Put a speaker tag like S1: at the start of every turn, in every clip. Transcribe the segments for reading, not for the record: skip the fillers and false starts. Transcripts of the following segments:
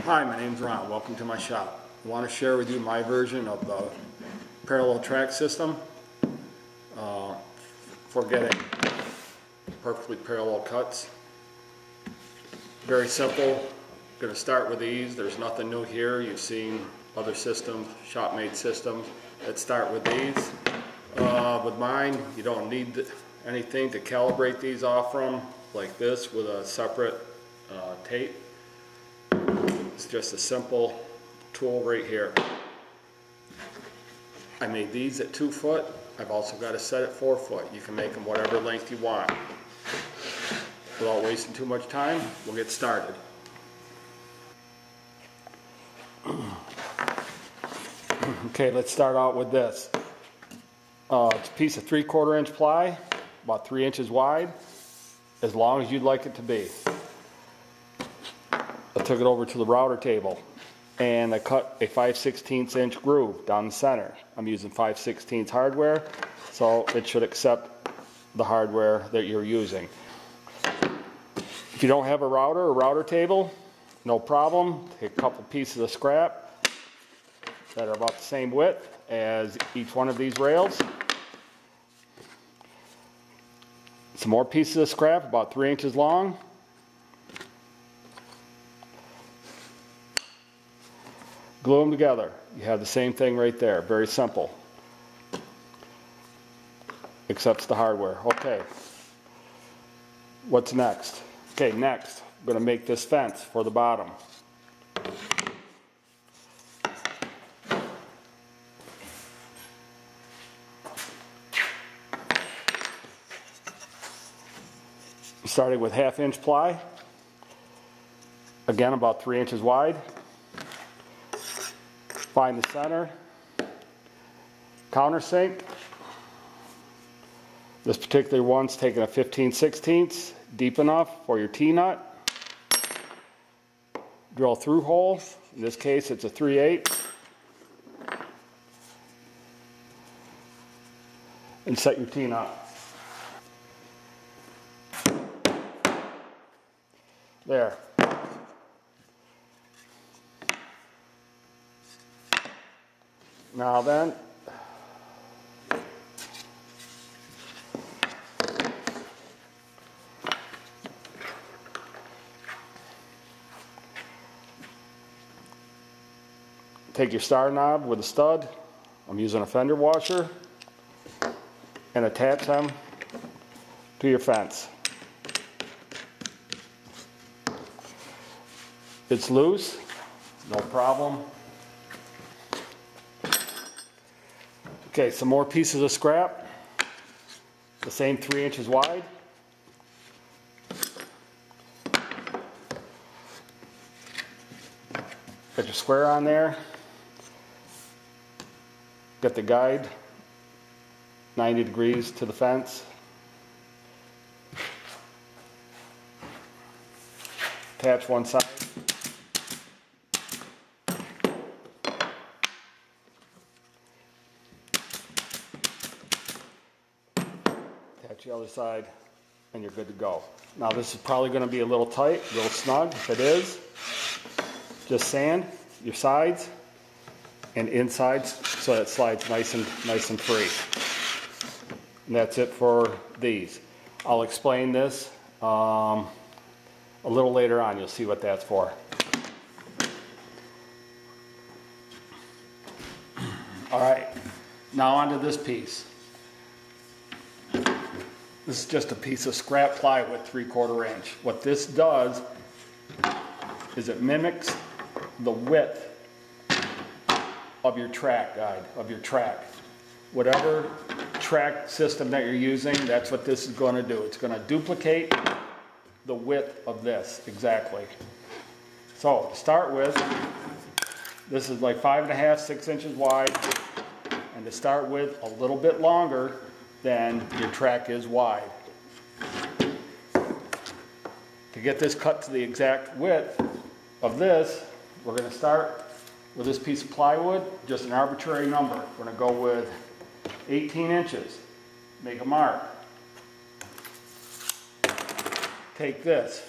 S1: Hi, my name's Ron. Welcome to my shop. I want to share with you my version of the parallel track system for getting perfectly parallel cuts. Very simple. Going to start with these. There's nothing new here. You've seen other systems, shop-made systems that start with these. With mine, you don't need anything to calibrate these off from, like this with a separate tape. It's just a simple tool right here. I made these at 2 foot. I've also got a set at 4 foot. You can make them whatever length you want. Without wasting too much time, we'll get started. Okay, let's start out with this. It's a piece of 3/4 inch ply, about 3 inches wide, as long as you'd like it to be. I took it over to the router table and I cut a 5/16 inch groove down the center. I'm using 5/16 hardware, so it should accept the hardware that you're using. If you don't have a router table, no problem. Take a couple pieces of scrap that are about the same width as each one of these rails. Some more pieces of scrap about 3 inches long. Glue them together. You have the same thing right there. Very simple. Accepts the hardware. Okay. What's next? Okay, next, I'm going to make this fence for the bottom. Starting with 1/2 inch ply. Again, about 3 inches wide. Find the center, countersink. This particular one's taking a 15/16 deep enough for your T-nut. Drill through hole. In this case, it's a 3/8. And set your T-nut. There. Now then, take your star knob with a stud. I'm using a fender washer, and attach them to your fence. It's loose, no problem. Okay, some more pieces of scrap, the same 3 inches wide. Got your square on there. Got the guide 90 degrees to the fence. Attach one side. Attach the other side, and you're good to go. Now this is probably going to be a little tight, a little snug. If it is, just sand your sides and insides so that it slides nice and free. And that's it for these. I'll explain this a little later on. You'll see what that's for. All right, now onto this piece. This is just a piece of scrap plywood, 3/4 inch. What this does is it mimics the width of your track guide, of your track. Whatever track system that you're using, that's what this is going to do. It's going to duplicate the width of this exactly. So to start with, this is like 5.5, 6 inches wide, and to start with, a little bit longer than your track is wide. To get this cut to the exact width of this, we're going to start with this piece of plywood, just an arbitrary number. We're going to go with 18 inches. Make a mark. Take this.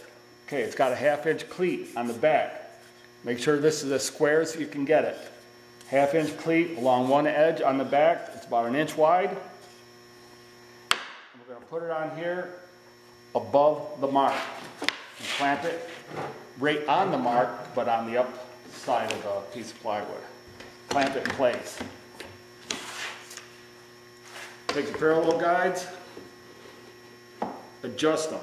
S1: Okay, it's got a 1/2 inch cleat on the back. Make sure this is as square as you can get it. 1/2 inch cleat along one edge on the back. It's about 1 inch wide. We're going to put it on here above the mark and clamp it right on the mark, but on the up side of the piece of plywood. Clamp it in place. Take the parallel guides, adjust them.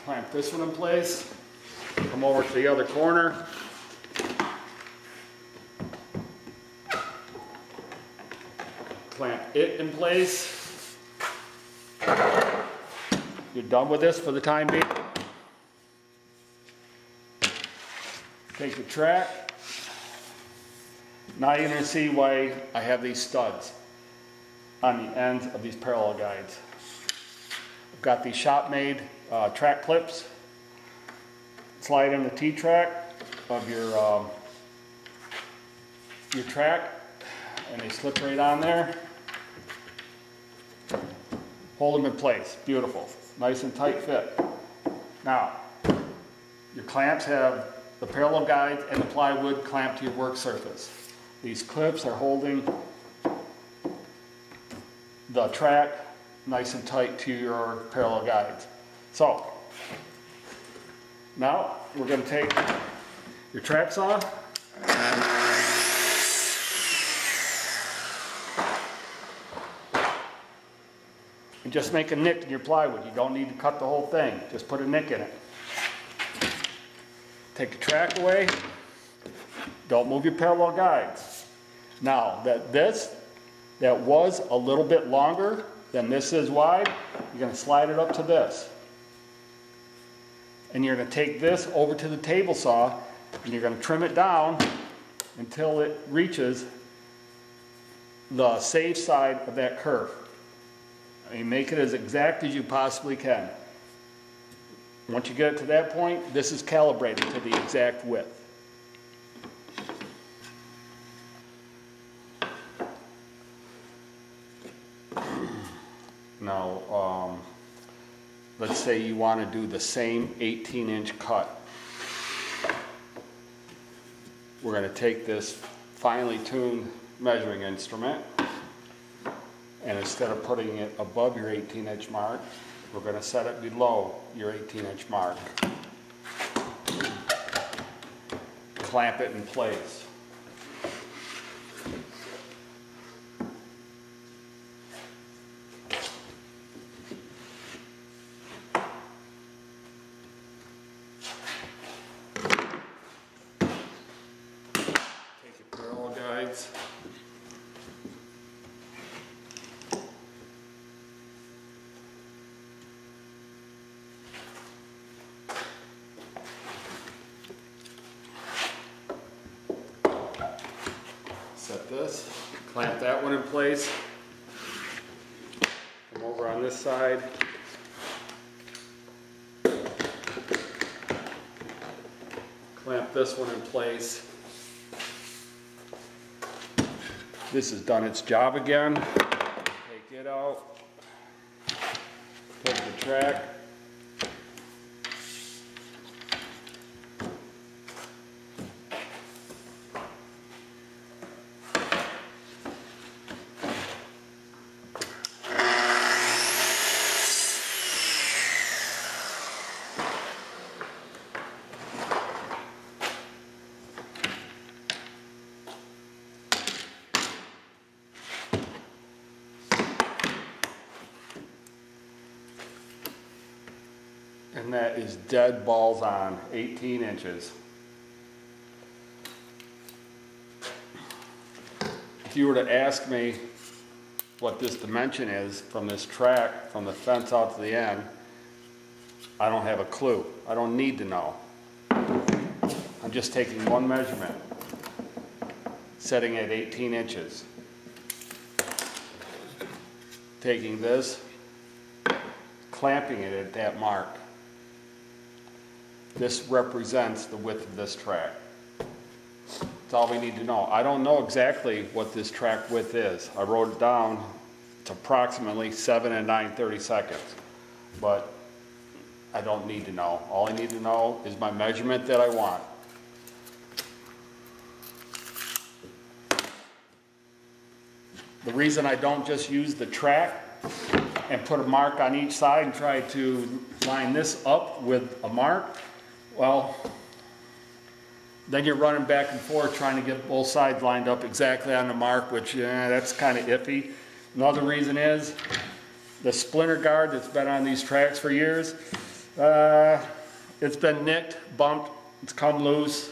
S1: Clamp this one in place, come over to the other corner. Clamp it in place. You're done with this for the time being. Take the track. Now you're going to see why I have these studs on the ends of these parallel guides. I've got these shop-made track clips. Slide in the T-track of your track, and they slip right on there. Hold them in place. Beautiful. Nice and tight fit. Now, your clamps have the parallel guides and the plywood clamped to your work surface. These clips are holding the track nice and tight to your parallel guides. So, now we're going to take your track saw and just make a nick in your plywood. You don't need to cut the whole thing. Just put a nick in it. Take the track away. Don't move your parallel guides. Now, that was a little bit longer than this is wide, you're going to slide it up to this. And you're going to take this over to the table saw and you're going to trim it down until it reaches the safe side of that curve. I mean, make it as exact as you possibly can. Once you get it to that point, this is calibrated to the exact width. Now, let's say you want to do the same 18-inch cut. We're going to take this finely tuned measuring instrument, and instead of putting it above your 18-inch mark, we're going to set it below your 18-inch mark. Clamp it in place. Take your parallel guides. Set this, clamp that one in place, come over on this side, clamp this one in place. This has done its job again. Take it out, put the track, and that is dead balls on, 18 inches. If you were to ask me what this dimension is from this track, from the fence out to the end, I don't have a clue. I don't need to know. I'm just taking one measurement, setting it at 18 inches. Taking this, clamping it at that mark. this represents the width of this track. That's all we need to know. I don't know exactly what this track width is. I wrote it down. It's approximately 7 and 9/32, but I don't need to know. All I need to know is my measurement that I want. The reason I don't just use the track and put a mark on each side and try to line this up with a mark, well, then you're running back and forth trying to get both sides lined up exactly on the mark, which that's kind of iffy. Another reason is the splinter guard that's been on these tracks for years, it's been nicked, bumped, it's come loose.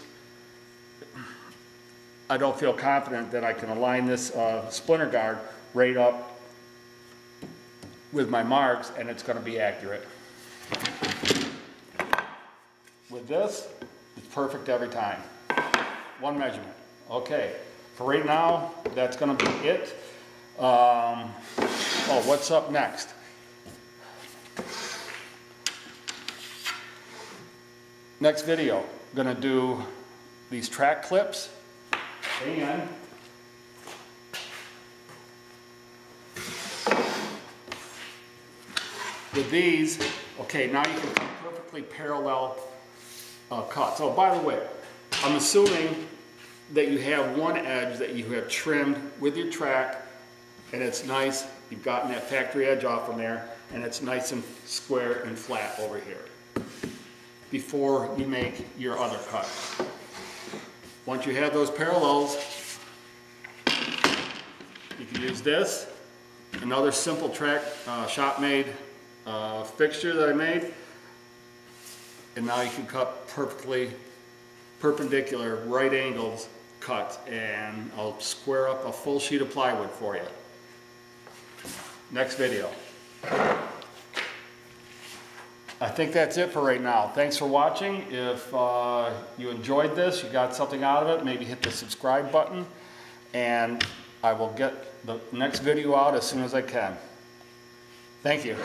S1: I don't feel confident that I can align this splinter guard right up with my marks and it's going to be accurate. With this, it's perfect every time. One measurement. Okay, for right now, that's going to be it. Oh, what's up next? Next video, I'm going to do these track clips and with these, okay, now you can cut perfectly parallel cuts. Oh, by the way, I'm assuming that you have one edge that you have trimmed with your track and it's nice, you've gotten that factory edge off from there and it's nice and square and flat over here before you make your other cut. Once you have those parallels, you can use this, another simple track shop-made fixture that I made, and now you can cut perfectly perpendicular right angles cut, and I'll square up a full sheet of plywood for you. Next video. I think that's it for right now. Thanks for watching. If you enjoyed this, you got something out of it, maybe hit the subscribe button, and I will get the next video out as soon as I can. Thank you.